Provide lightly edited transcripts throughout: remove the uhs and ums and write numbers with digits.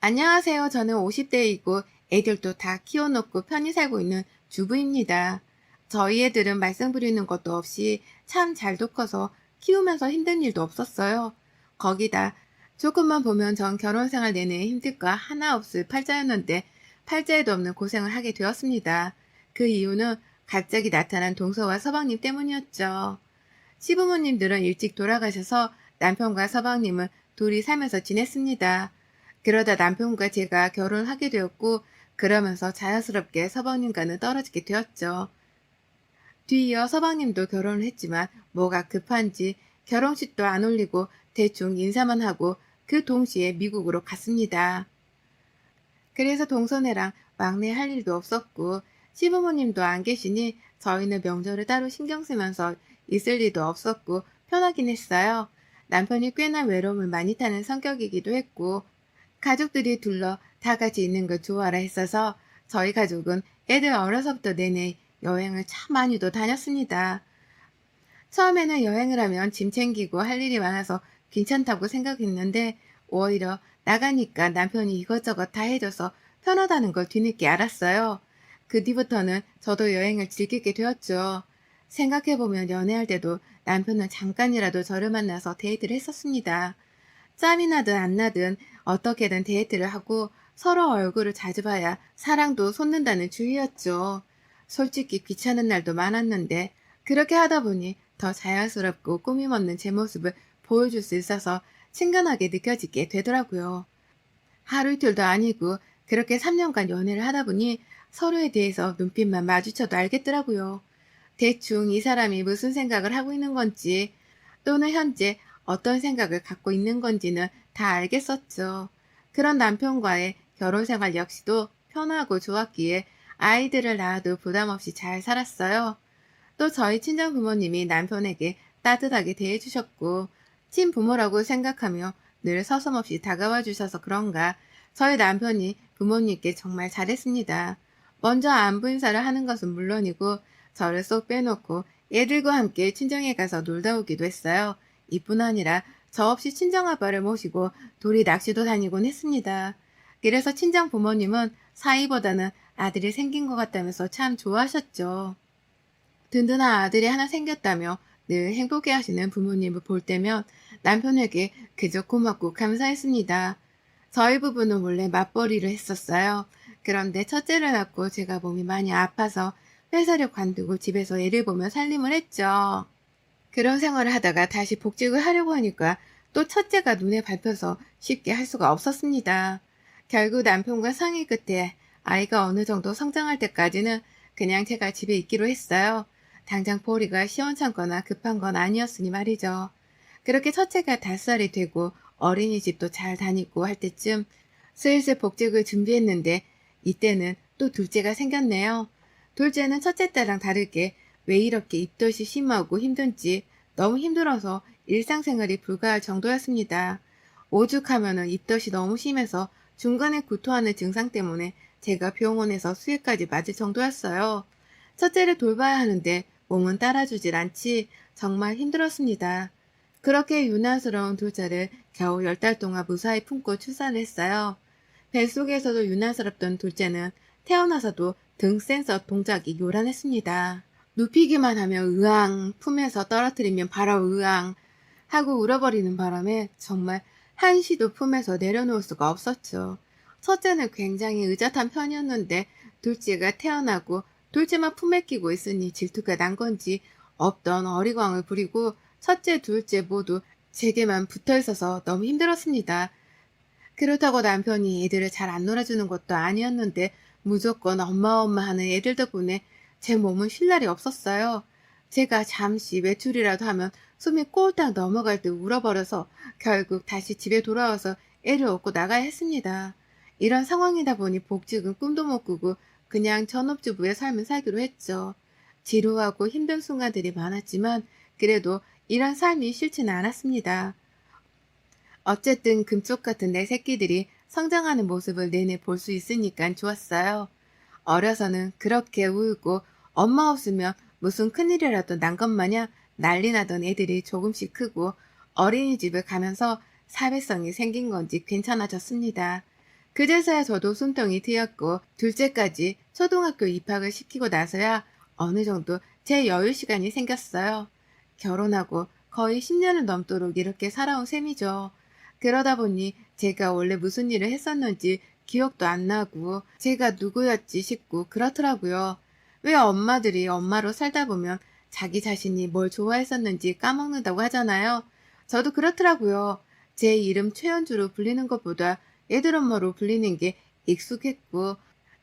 안녕하세요. 저는 50대이고 애들도 다 키워놓고 편히 살고 있는 주부입니다. 저희 애들은 말썽 부리는 것도 없이 참 잘도 커서 키우면서 힘든 일도 없었어요. 거기다 조금만 보면 전 결혼 생활 내내 힘들 거 하나 없을 팔자였는데 팔자에도 없는 고생을 하게 되었습니다. 그 이유는 갑자기 나타난 동서와 서방님 때문이었죠. 시부모님들은 일찍 돌아가셔서 남편과 서방님은 둘이 살면서 지냈습니다. 그러다 남편과 제가 결혼하게 되었고, 그러면서 자연스럽게 서방님과는 떨어지게 되었죠. 뒤이어 서방님도 결혼을 했지만 뭐가 급한지 결혼식도 안 올리고 대충 인사만 하고 그 동시에 미국으로 갔습니다. 그래서 동서네랑 막내 할 일도 없었고 시부모님도 안 계시니 저희는 명절을 따로 신경 쓰면서 있을 일도 없었고 편하긴 했어요. 남편이 꽤나 외로움을 많이 타는 성격이기도 했고 가족들이 둘러 다 같이 있는 걸 좋아라 했어서 저희 가족은 애들 어려서부터 내내 여행을 참 많이도 다녔습니다. 처음에는 여행을 하면 짐 챙기고 할 일이 많아서 괜찮다고 생각했는데 오히려 나가니까 남편이 이것저것 다 해줘서 편하다는 걸 뒤늦게 알았어요. 그 뒤부터는 저도 여행을 즐기게 되었죠. 생각해보면 연애할 때도 남편은 잠깐이라도 저를 만나서 데이트를 했었습니다. 짬이 나든 안 나든 어떻게든 데이트를 하고 서로 얼굴을 자주 봐야 사랑도 솟는다는 주의였죠. 솔직히 귀찮은 날도 많았는데 그렇게 하다 보니 더 자연스럽고 꾸밈 없는 제 모습을 보여줄 수 있어서 친근하게 느껴지게 되더라고요. 하루 이틀도 아니고 그렇게 3년간 연애를 하다 보니 서로에 대해서 눈빛만 마주쳐도 알겠더라고요. 대충 이 사람이 무슨 생각을 하고 있는 건지 또는 현재 어떤 생각을 갖고 있는 건지는 다 알겠었죠. 그런 남편과의 결혼 생활 역시도 편하고 좋았기에 아이들을 낳아도 부담 없이 잘 살았어요. 또 저희 친정 부모님이 남편에게 따뜻하게 대해주셨고 친부모라고 생각하며 늘 서슴없이 다가와 주셔서 그런가 저희 남편이 부모님께 정말 잘했습니다. 먼저 안부 인사를 하는 것은 물론이고 저를 쏙 빼놓고 애들과 함께 친정에 가서 놀다 오기도 했어요. 이뿐 아니라 저 없이 친정아빠를 모시고 둘이 낚시도 다니곤 했습니다. 그래서 친정 부모님은 사이보다는 아들이 생긴 것 같다면서 참 좋아하셨죠. 든든한 아들이 하나 생겼다며 늘 행복해 하시는 부모님을 볼 때면 남편에게 그저 고맙고 감사했습니다. 저희 부부는 원래 맞벌이를 했었어요. 그런데 첫째를 낳고 제가 몸이 많이 아파서 회사를 관두고 집에서 애를 보며 살림을 했죠. 그런 생활을 하다가 다시 복직을 하려고 하니까 또 첫째가 눈에 밟혀서 쉽게 할 수가 없었습니다. 결국 남편과 상의 끝에 아이가 어느 정도 성장할 때까지는 그냥 제가 집에 있기로 했어요. 당장 보리가 시원찮거나 급한 건 아니었으니 말이죠. 그렇게 첫째가 5살이 되고 어린이집도 잘 다니고 할 때쯤 슬슬 복직을 준비했는데 이때는 또 둘째가 생겼네요. 둘째는 첫째 때랑 다르게 왜 이렇게 입덧이 심하고 힘든지 너무 힘들어서 일상생활이 불가할 정도였습니다. 오죽하면은 입덧이 너무 심해서 중간에 구토하는 증상 때문에 제가 병원에서 수액까지 맞을 정도였어요. 첫째를 돌봐야 하는데 몸은 따라주질 않지 정말 힘들었습니다. 그렇게 유난스러운 둘째를 겨우 10달 동안 무사히 품고 출산을 했어요. 뱃속에서도 유난스럽던 둘째는 태어나서도 등 센서 동작이 요란했습니다. 눕히기만 하면 으앙, 품에서 떨어뜨리면 바로 으앙 하고 울어버리는 바람에 정말 한시도 품에서 내려놓을 수가 없었죠. 첫째는 굉장히 의젓한 편이었는데 둘째가 태어나고 둘째만 품에 끼고 있으니 질투가 난 건지 없던 어리광을 부리고 첫째, 둘째 모두 제게만 붙어 있어서 너무 힘들었습니다. 그렇다고 남편이 애들을 잘 안 놀아주는 것도 아니었는데 무조건 엄마 하는 애들 덕분에 제 몸은 쉴 날이 없었어요. 제가 잠시 외출이라도 하면 숨이 꼴딱 넘어갈 때 울어버려서 결국 다시 집에 돌아와서 애를 업고 나가야 했습니다. 이런 상황이다 보니 복직은 꿈도 못 꾸고 그냥 전업주부의 삶을 살기로 했죠. 지루하고 힘든 순간들이 많았지만 그래도 이런 삶이 싫지는 않았습니다. 어쨌든 금쪽 같은 내 새끼들이 성장하는 모습을 내내 볼 수 있으니까 좋았어요. 어려서는 그렇게 울고 엄마 없으면 무슨 큰일이라도 난 것 마냥 난리 나던 애들이 조금씩 크고 어린이집을 가면서 사회성이 생긴 건지 괜찮아졌습니다. 그제서야 저도 숨통이 트였고 둘째까지 초등학교 입학을 시키고 나서야 어느 정도 제 여유 시간이 생겼어요. 결혼하고 거의 10년을 넘도록 이렇게 살아온 셈이죠. 그러다 보니 제가 원래 무슨 일을 했었는지 기억도 안 나고 제가 누구였지 싶고 그렇더라고요. 왜 엄마들이 엄마로 살다 보면 자기 자신이 뭘 좋아했었는지 까먹는다고 하잖아요. 저도 그렇더라고요. 제 이름 최연주로 불리는 것보다 애들 엄마로 불리는 게 익숙했고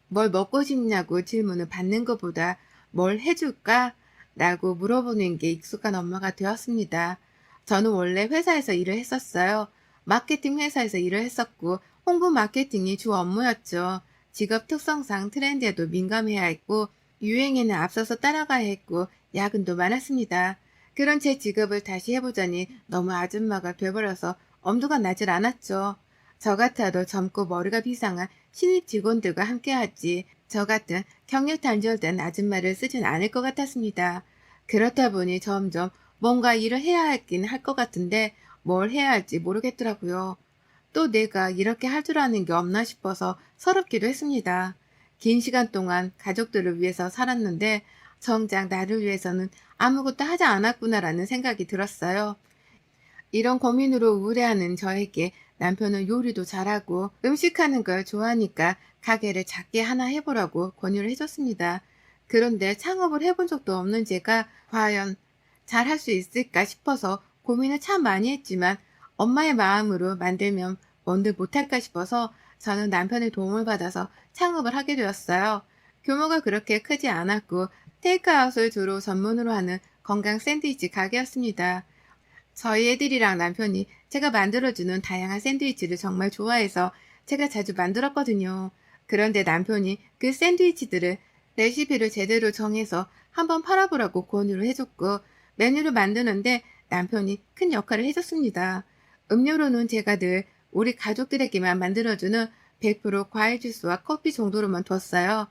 뭘 먹고 싶냐고 질문을 받는 것보다 뭘 해줄까? 라고 물어보는 게 익숙한 엄마가 되었습니다. 저는 원래 회사에서 일을 했었어요. 마케팅 회사에서 일을 했었고 홍보 마케팅이 주 업무였죠. 직업 특성상 트렌드에도 민감해야 했고 유행에는 앞서서 따라가야 했고 야근도 많았습니다. 그런 제 직업을 다시 해보자니 너무 아줌마가 돼버려서 엄두가 나질 않았죠. 저 같아도 젊고 머리가 비상한 신입 직원들과 함께하지 저 같은 경력 단절된 아줌마를 쓰진 않을 것 같았습니다. 그렇다 보니 점점 뭔가 일을 해야 하긴 할 것 같은데 뭘 해야 할지 모르겠더라고요. 또 내가 이렇게 할 줄 아는 게 없나 싶어서 서럽기도 했습니다. 긴 시간 동안 가족들을 위해서 살았는데 정작 나를 위해서는 아무것도 하지 않았구나라는 생각이 들었어요. 이런 고민으로 우울해하는 저에게 남편은 요리도 잘하고 음식하는 걸 좋아하니까 가게를 작게 하나 해보라고 권유를 해줬습니다. 그런데 창업을 해본 적도 없는 제가 과연 잘 할 수 있을까 싶어서 고민을 참 많이 했지만 엄마의 마음으로 만들면 뭔들 못할까 싶어서 저는 남편의 도움을 받아서 창업을 하게 되었어요. 규모가 그렇게 크지 않았고 테이크아웃을 주로 전문으로 하는 건강 샌드위치 가게였습니다. 저희 애들이랑 남편이 제가 만들어주는 다양한 샌드위치를 정말 좋아해서 제가 자주 만들었거든요. 그런데 남편이 그 샌드위치들을 레시피를 제대로 정해서 한번 팔아보라고 권유를 해줬고 메뉴를 만드는데 남편이 큰 역할을 해줬습니다. 음료로는 제가 늘 우리 가족들에게만 만들어주는 100% 과일 주스와 커피 정도로만 뒀어요.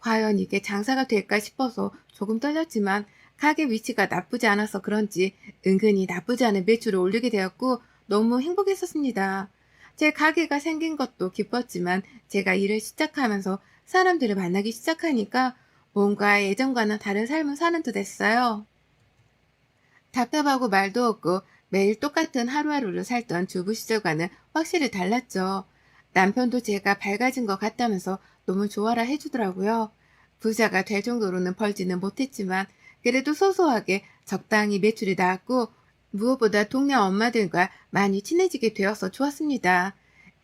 과연 이게 장사가 될까 싶어서 조금 떨렸지만 가게 위치가 나쁘지 않아서 그런지 은근히 나쁘지 않은 매출을 올리게 되었고 너무 행복했었습니다. 제 가게가 생긴 것도 기뻤지만 제가 일을 시작하면서 사람들을 만나기 시작하니까 뭔가 예전과는 다른 삶을 사는 듯 했어요. 답답하고 말도 없고 매일 똑같은 하루하루를 살던 주부 시절과는 확실히 달랐죠. 남편도 제가 밝아진 것 같다면서 너무 좋아라 해주더라고요. 부자가 될 정도로는 벌지는 못했지만 그래도 소소하게 적당히 매출이 나왔고 무엇보다 동네 엄마들과 많이 친해지게 되어서 좋았습니다.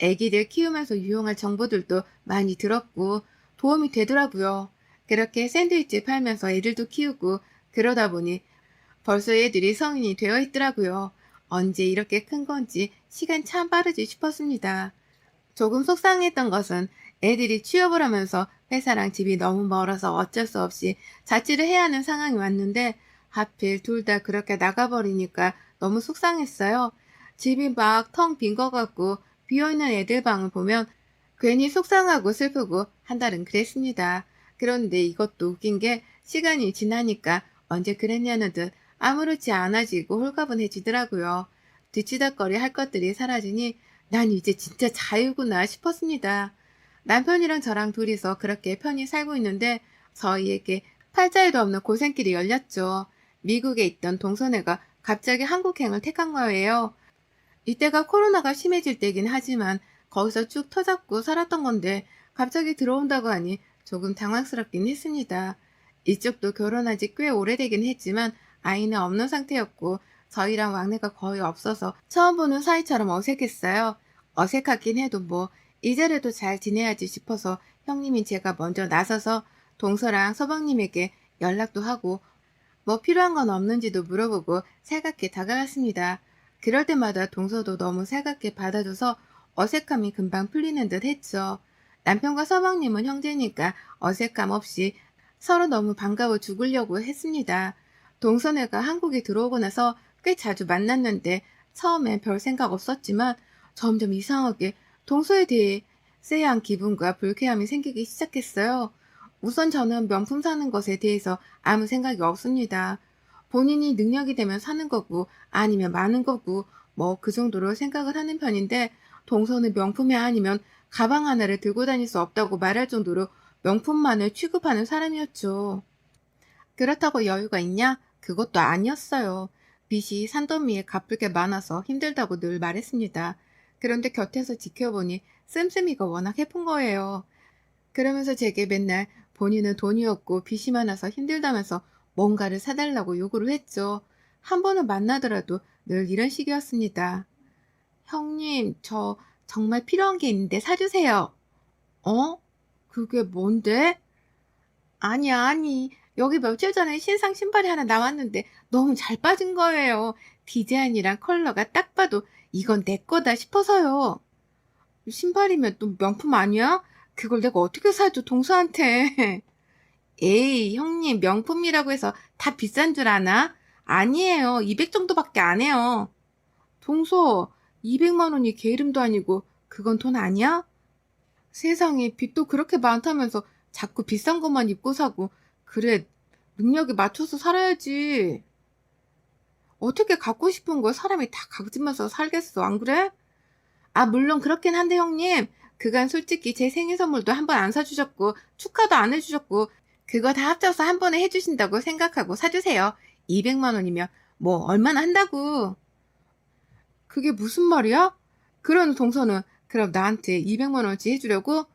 아기들 키우면서 유용할 정보들도 많이 들었고 도움이 되더라고요. 그렇게 샌드위치 팔면서 애들도 키우고 그러다 보니 벌써 애들이 성인이 되어 있더라고요. 언제 이렇게 큰 건지 시간 참 빠르지 싶었습니다. 조금 속상했던 것은 애들이 취업을 하면서 회사랑 집이 너무 멀어서 어쩔 수 없이 자취를 해야 하는 상황이 왔는데 하필 둘 다 그렇게 나가버리니까 너무 속상했어요. 집이 막 텅 빈 것 같고 비어있는 애들 방을 보면 괜히 속상하고 슬프고 한달은 그랬습니다. 그런데 이것도 웃긴 게 시간이 지나니까 언제 그랬냐는 듯 아무렇지 않아지고 홀가분해지더라고요. 뒤치다거리 할 것들이 사라지니 난 이제 진짜 자유구나 싶었습니다. 남편이랑 저랑 둘이서 그렇게 편히 살고 있는데 저희에게 팔자에도 없는 고생길이 열렸죠. 미국에 있던 동서애가 갑자기 한국행을 택한 거예요. 이때가 코로나가 심해질 때긴 하지만 거기서 쭉 터잡고 살았던 건데 갑자기 들어온다고 하니 조금 당황스럽긴 했습니다. 이쪽도 결혼한 지 꽤 오래되긴 했지만 아이는 없는 상태였고 저희랑 왕래가 거의 없어서 처음 보는 사이처럼 어색했어요. 어색하긴 해도 뭐 이제라도 잘 지내야지 싶어서 형님인 제가 먼저 나서서 동서랑 서방님에게 연락도 하고 뭐 필요한 건 없는지도 물어보고 살갑게 다가갔습니다. 그럴 때마다 동서도 너무 살갑게 받아줘서 어색함이 금방 풀리는 듯 했죠. 남편과 서방님은 형제니까 어색함 없이 서로 너무 반가워 죽으려고 했습니다. 동서네가 한국에 들어오고 나서 꽤 자주 만났는데 처음엔 별 생각 없었지만 점점 이상하게 동서에 대해 쎄한 기분과 불쾌함이 생기기 시작했어요. 우선 저는 명품 사는 것에 대해서 아무 생각이 없습니다. 본인이 능력이 되면 사는 거고 아니면 마는 거고 뭐 그 정도로 생각을 하는 편인데 동서는 명품이 아니면 가방 하나를 들고 다닐 수 없다고 말할 정도로 명품만을 취급하는 사람이었죠. 그렇다고 여유가 있냐? 그것도 아니었어요. 빚이 산더미에 갚을 게 많아서 힘들다고 늘 말했습니다. 그런데 곁에서 지켜보니 씀씀이가 워낙 해픈 거예요. 그러면서 제게 맨날 본인은 돈이 없고 빚이 많아서 힘들다면서 뭔가를 사달라고 요구를 했죠. 한 번은 만나더라도 늘 이런 식이었습니다. 형님, 저 정말 필요한 게 있는데 사주세요. 어? 그게 뭔데? 아니야, 아니. 여기 며칠 전에 신상 신발이 하나 나왔는데 너무 잘 빠진 거예요. 디자인이랑 컬러가 딱 봐도 이건 내 거다 싶어서요. 신발이면 또 명품 아니야? 그걸 내가 어떻게 사줘, 동서한테. 에이, 형님, 명품이라고 해서 다 비싼 줄 아나? 아니에요. 200 정도밖에 안 해요. 동서, 200만 원이 개 이름도 아니고 그건 돈 아니야? 세상에 빚도 그렇게 많다면서 자꾸 비싼 것만 입고 사고. 그래, 능력에 맞춰서 살아야지. 어떻게 갖고 싶은 걸 사람이 다 가지면서 살겠어, 안 그래? 아, 물론 그렇긴 한데 형님, 그간 솔직히 제 생일 선물도 한 번 안 사주셨고 축하도 안 해주셨고 그거 다 합쳐서 한 번에 해주신다고 생각하고 사주세요. 200만 원이면 뭐 얼마나 한다고. 그게 무슨 말이야? 그런 동서는 그럼 나한테 200만 원어치 해주려고?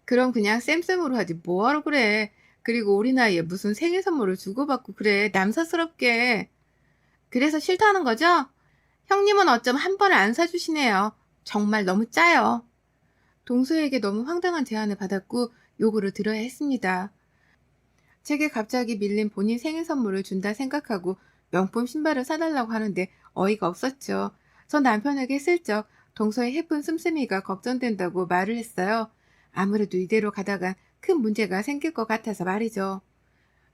그럼 그냥 쌤쌤으로 하지 뭐하러 그래. 그리고 우리 나이에 무슨 생일 선물을 주고받고 그래, 남사스럽게. 그래서 싫다는 거죠? 형님은 어쩜 한 번에 안 사주시네요. 정말 너무 짜요. 동서에게 너무 황당한 제안을 받았고 요구를 들어야 했습니다. 제게 갑자기 밀린 본인 생일 선물을 준다 생각하고 명품 신발을 사달라고 하는데 어이가 없었죠. 전 남편에게 슬쩍 동서의 예쁜 씀씀이가 걱정된다고 말을 했어요. 아무래도 이대로 가다간 큰 문제가 생길 것 같아서 말이죠.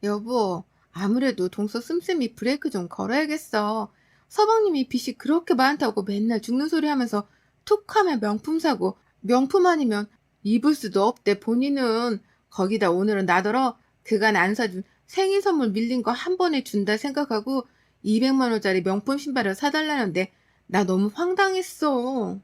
여보, 아무래도 동서 씀씀이 브레이크 좀 걸어야겠어. 서방님이 빚이 그렇게 많다고 맨날 죽는 소리 하면서 툭 하면 명품 사고 명품 아니면 입을 수도 없대 본인은. 거기다 오늘은 나더러 그간 안 사준 생일 선물 밀린 거 한 번에 준다 생각하고 200만 원짜리 명품 신발을 사달라는데 나 너무 황당했어.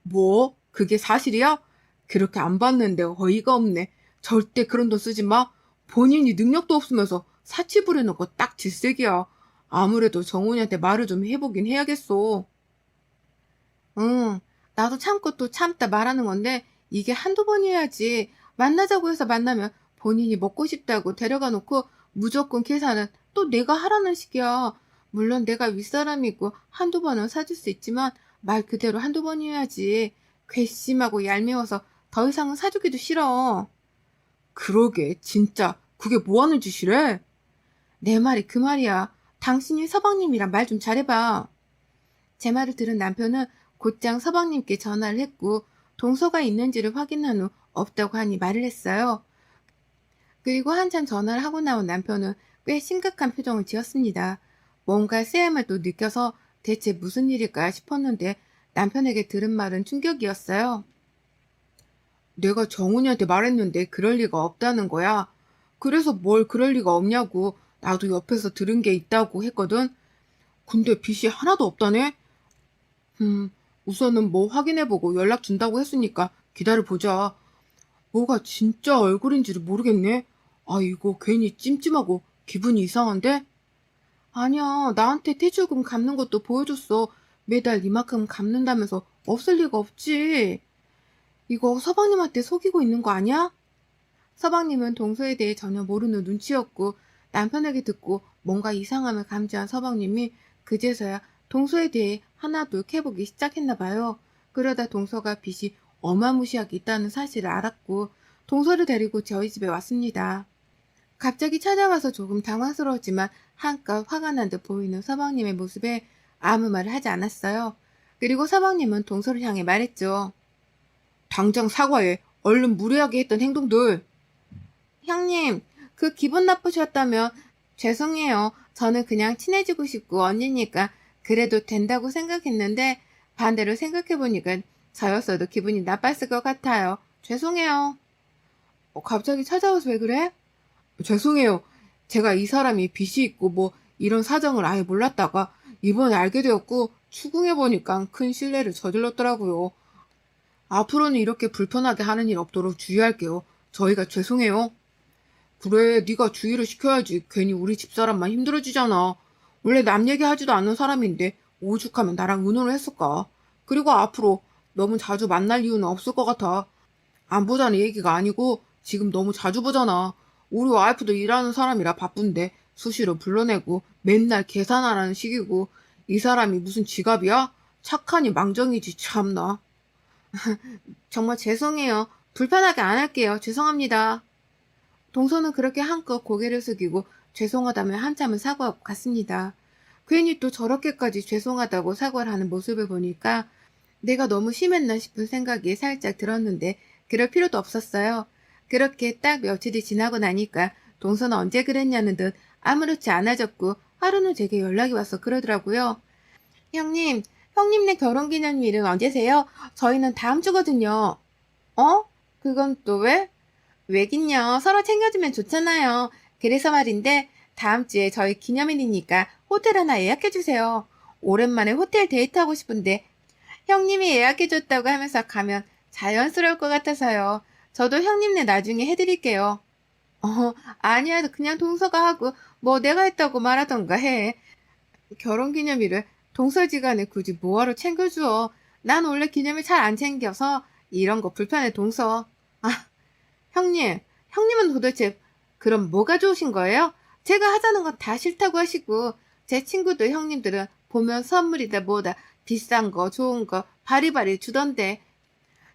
뭐? 그게 사실이야? 그렇게 안 받는데 어이가 없네. 절대 그런 돈 쓰지 마. 본인이 능력도 없으면서 사치 부리는 거 딱 질색이야. 아무래도 정훈이한테 말을 좀 해보긴 해야겠어. 응, 나도 참고 또 참다 말하는 건데 이게 한두 번이어야지. 만나자고 해서 만나면 본인이 먹고 싶다고 데려가 놓고 무조건 계산은 또 내가 하라는 식이야. 물론 내가 윗사람이고 한두 번은 사줄 수 있지만 말 그대로 한두 번이어야지. 괘씸하고 얄미워서 더 이상은 사주기도 싫어. 그러게, 진짜 그게 뭐 하는 짓이래? 내 말이 그 말이야. 당신이 서방님이랑 말 좀 잘해봐. 제 말을 들은 남편은 곧장 서방님께 전화를 했고 동서가 있는지를 확인한 후 없다고 하니 말을 했어요. 그리고 한참 전화를 하고 나온 남편은 꽤 심각한 표정을 지었습니다. 뭔가 쎄함을 또 느껴서 대체 무슨 일일까 싶었는데 남편에게 들은 말은 충격이었어요. 내가 정훈이한테 말했는데 그럴 리가 없다는 거야. 그래서 뭘 그럴 리가 없냐고 나도 옆에서 들은 게 있다고 했거든. 근데 빚이 하나도 없다네? 우선은 뭐 확인해보고 연락 준다고 했으니까 기다려보자. 뭐가 진짜 얼굴인지를 모르겠네. 아, 이거 괜히 찜찜하고 기분이 이상한데? 아니야, 나한테 퇴직금 갚는 것도 보여줬어. 매달 이만큼 갚는다면서 없을 리가 없지. 이거 서방님한테 속이고 있는 거 아니야? 서방님은 동서에 대해 전혀 모르는 눈치였고 남편에게 듣고 뭔가 이상함을 감지한 서방님이 그제서야 동서에 대해 하나둘 캐보기 시작했나 봐요. 그러다 동서가 빚이 어마무시하게 있다는 사실을 알았고 동서를 데리고 저희 집에 왔습니다. 갑자기 찾아와서 조금 당황스러웠지만 한껏 화가 난 듯 보이는 서방님의 모습에 아무 말을 하지 않았어요. 그리고 서방님은 동서를 향해 말했죠. 당장 사과해. 얼른 무례하게 했던 행동들. 형님, 그 기분 나쁘셨다면 죄송해요. 저는 그냥 친해지고 싶고 언니니까 그래도 된다고 생각했는데 반대로 생각해보니까 저였어도 기분이 나빴을 것 같아요. 죄송해요. 갑자기 찾아와서 왜 그래? 죄송해요. 제가 이 사람이 빚이 있고 뭐 이런 사정을 아예 몰랐다가 이번에 알게 되었고 추궁해보니까 큰 실례를 저질렀더라고요. 앞으로는 이렇게 불편하게 하는 일 없도록 주의할게요. 저희가 죄송해요. 그래, 네가 주의를 시켜야지. 괜히 우리 집사람만 힘들어지잖아. 원래 남 얘기하지도 않는 사람인데 오죽하면 나랑 의논을 했을까. 그리고 앞으로 너무 자주 만날 이유는 없을 것 같아. 안 보자는 얘기가 아니고 지금 너무 자주 보잖아. 우리 와이프도 일하는 사람이라 바쁜데 수시로 불러내고 맨날 계산하라는 식이고 이 사람이 무슨 지갑이야? 착하니 망정이지 참나. 정말 죄송해요. 불편하게 안 할게요. 죄송합니다. 동서는 그렇게 한껏 고개를 숙이고 죄송하다며 한참을 사과하고 갔습니다. 괜히 또 저렇게까지 죄송하다고 사과를 하는 모습을 보니까 내가 너무 심했나 싶은 생각이 살짝 들었는데 그럴 필요도 없었어요. 그렇게 딱 며칠이 지나고 나니까 동서는 언제 그랬냐는 듯 아무렇지 않아졌고 하루는 제게 연락이 와서 그러더라고요. 형님, 형님네 결혼기념일은 언제세요? 저희는 다음 주거든요. 어? 그건 또 왜? 왜긴요. 서로 챙겨주면 좋잖아요. 그래서 말인데 다음 주에 저희 기념일이니까 호텔 하나 예약해주세요. 오랜만에 호텔 데이트하고 싶은데 형님이 예약해줬다고 하면서 가면 자연스러울 것 같아서요. 저도 형님네 나중에 해드릴게요. 아니야. 그냥 동서가 하고 뭐 내가 했다고 말하던가 해. 결혼기념일을 동서지간에 굳이 뭐하러 챙겨줘. 난 원래 기념일 잘 안 챙겨서 이런 거 불편해 동서. 아, 형님은 도대체 그럼 뭐가 좋으신 거예요? 제가 하자는 건 다 싫다고 하시고 제 친구들 형님들은 보면 선물이다 뭐다 비싼 거 좋은 거 바리바리 주던데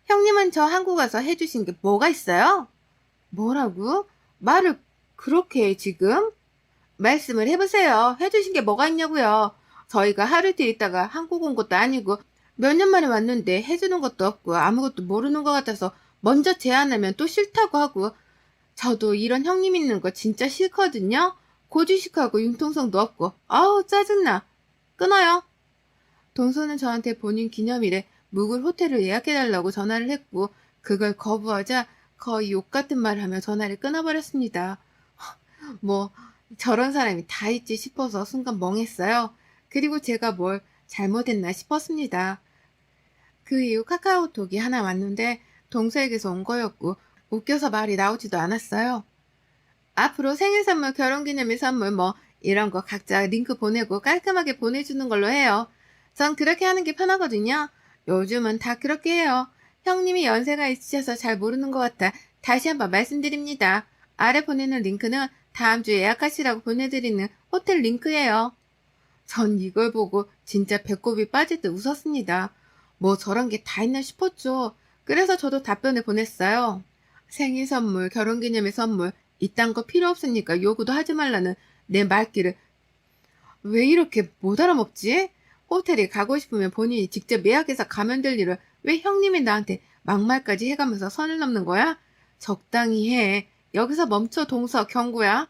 형님은 저 한국 와서 해주신 게 뭐가 있어요? 뭐라고? 말을 그렇게 해 지금? 말씀을 해보세요. 해주신 게 뭐가 있냐고요. 저희가 하루 뒤에 있다가 한국 온 것도 아니고 몇 년 만에 왔는데 해주는 것도 없고 아무것도 모르는 것 같아서 먼저 제안하면 또 싫다고 하고 저도 이런 형님 있는 거 진짜 싫거든요. 고지식하고 융통성도 없고 아우 짜증나. 끊어요. 동서는 저한테 본인 기념일에 묵을 호텔을 예약해달라고 전화를 했고 그걸 거부하자 거의 욕 같은 말을 하며 전화를 끊어버렸습니다. 뭐 저런 사람이 다 있지 싶어서 순간 멍했어요. 그리고 제가 뭘 잘못했나 싶었습니다. 그 이후 카카오톡이 하나 왔는데 동서에게서 온 거였고 웃겨서 말이 나오지도 않았어요. 앞으로 생일 선물, 결혼기념일 선물 뭐 이런 거 각자 링크 보내고 깔끔하게 보내주는 걸로 해요. 전 그렇게 하는 게 편하거든요. 요즘은 다 그렇게 해요. 형님이 연세가 있으셔서 잘 모르는 것 같아 다시 한번 말씀드립니다. 아래 보내는 링크는 다음 주에 예약하시라고 보내드리는 호텔 링크예요. 전 이걸 보고 진짜 배꼽이 빠질 듯 웃었습니다. 뭐 저런 게 다 있나 싶었죠. 그래서 저도 답변을 보냈어요. 생일 선물, 결혼기념일 선물, 이딴 거 필요 없으니까 요구도 하지 말라는 내 말귀를 왜 이렇게 못 알아먹지? 호텔에 가고 싶으면 본인이 직접 예약해서 가면 될 일을 왜 형님이 나한테 막말까지 해가면서 선을 넘는 거야? 적당히 해. 여기서 멈춰 동서 경고야.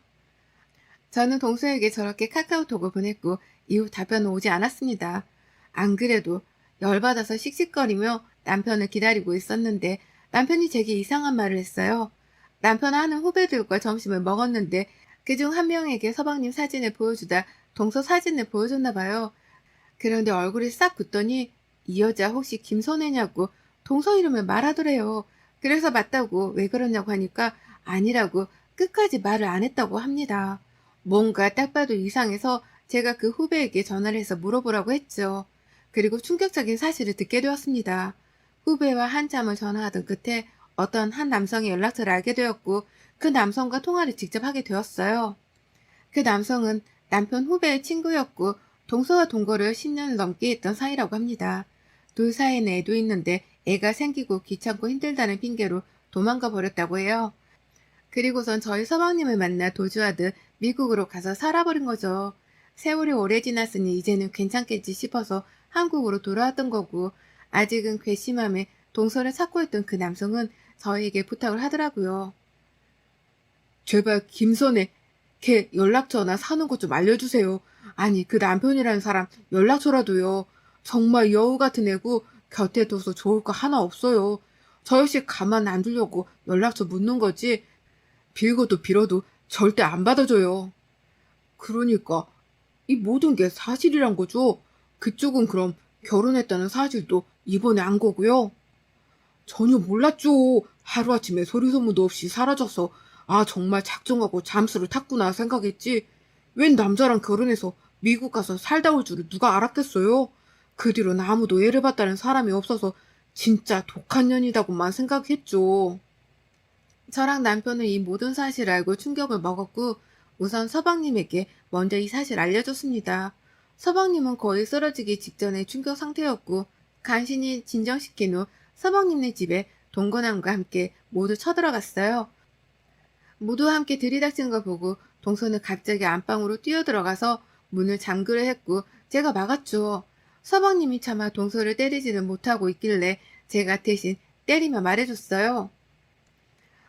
저는 동서에게 저렇게 카카오톡을 보냈고 이후 답변은 오지 않았습니다. 안 그래도 열받아서 씩씩거리며 남편을 기다리고 있었는데 남편이 제게 이상한 말을 했어요. 남편 아는 후배들과 점심을 먹었는데 그중 한 명에게 서방님 사진을 보여주다 동서 사진을 보여줬나 봐요. 그런데 얼굴이 싹 굳더니 이 여자 혹시 김선혜냐고 동서 이름을 말하더래요. 그래서 맞다고 왜 그러냐고 하니까 아니라고 끝까지 말을 안 했다고 합니다. 뭔가 딱 봐도 이상해서 제가 그 후배에게 전화를 해서 물어보라고 했죠. 그리고 충격적인 사실을 듣게 되었습니다. 후배와 한참을 전화하던 끝에 어떤 한 남성의 연락처를 알게 되었고 그 남성과 통화를 직접 하게 되었어요. 그 남성은 남편 후배의 친구였고 동서와 동거를 10년을 넘게 했던 사이라고 합니다. 둘 사이에는 애도 있는데 애가 생기고 귀찮고 힘들다는 핑계로 도망가 버렸다고 해요. 그리고선 저희 서방님을 만나 도주하듯 미국으로 가서 살아버린 거죠. 세월이 오래 지났으니 이제는 괜찮겠지 싶어서 한국으로 돌아왔던 거고 아직은 괘씸함에 동서를 찾고 있던 그 남성은 저희에게 부탁을 하더라고요. 제발 김선혜 걔 연락처나 사는 것 좀 알려주세요. 아니 그 남편이라는 사람 연락처라도요. 정말 여우 같은 애고 곁에 둬서 좋을 거 하나 없어요. 저 역시 가만 안 두려고 연락처 묻는 거지 빌고도 빌어도 절대 안 받아줘요. 그러니까 이 모든 게 사실이란 거죠. 그쪽은 그럼 결혼했다는 사실도 이번에 안 거고요. 전혀 몰랐죠. 하루아침에 소리소문도 없이 사라져서 아 정말 작정하고 잠수를 탔구나 생각했지. 웬 남자랑 결혼해서 미국 가서 살다 올 줄을 누가 알았겠어요. 그 뒤로는 아무도 애를 봤다는 사람이 없어서 진짜 독한 년이다고만 생각했죠. 저랑 남편은 이 모든 사실을 알고 충격을 먹었고 우선 서방님에게 먼저 이 사실을 알려줬습니다. 서방님은 거의 쓰러지기 직전의 충격 상태였고 간신히 진정시킨 후 서방님네 집에 동거남과 함께 모두 쳐들어갔어요. 모두 함께 들이닥치는 걸 보고 동서는 갑자기 안방으로 뛰어들어가서 문을 잠그려 했고 제가 막았죠. 서방님이 차마 동서를 때리지는 못하고 있길래 제가 대신 때리며 말해줬어요.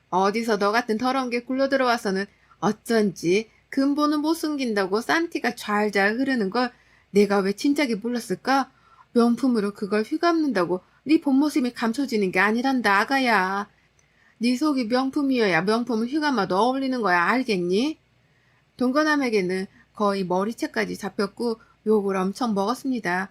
어디서 너 같은 더러운 게 굴러들어와서는 어쩐지 근본은 못 숨긴다고 싼티가 잘잘 흐르는 걸 내가 왜 진작에 몰랐을까? 명품으로 그걸 휘감는다고 네 본 모습이 감춰지는 게 아니란다 아가야. 네 속이 명품이어야 명품을 휘감아도 어울리는 거야 알겠니? 동거남에게는 거의 머리채까지 잡혔고 욕을 엄청 먹었습니다.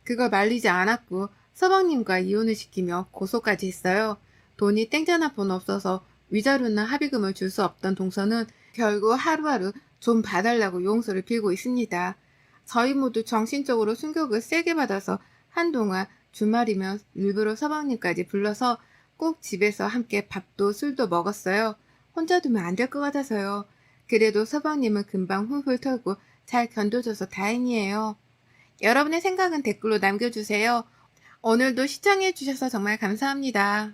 그걸 말리지 않았고 서방님과 이혼을 시키며 고소까지 했어요. 돈이 땡전 한 푼 없어서 위자료나 합의금을 줄 수 없던 동서는 결국 하루하루 좀 봐달라고 용서를 빌고 있습니다. 저희 모두 정신적으로 충격을 세게 받아서 한동안 주말이면 일부러 서방님까지 불러서 꼭 집에서 함께 밥도 술도 먹었어요. 혼자 두면 안 될 것 같아서요. 그래도 서방님은 금방 훌훌 털고 잘 견뎌줘서 다행이에요. 여러분의 생각은 댓글로 남겨주세요. 오늘도 시청해주셔서 정말 감사합니다.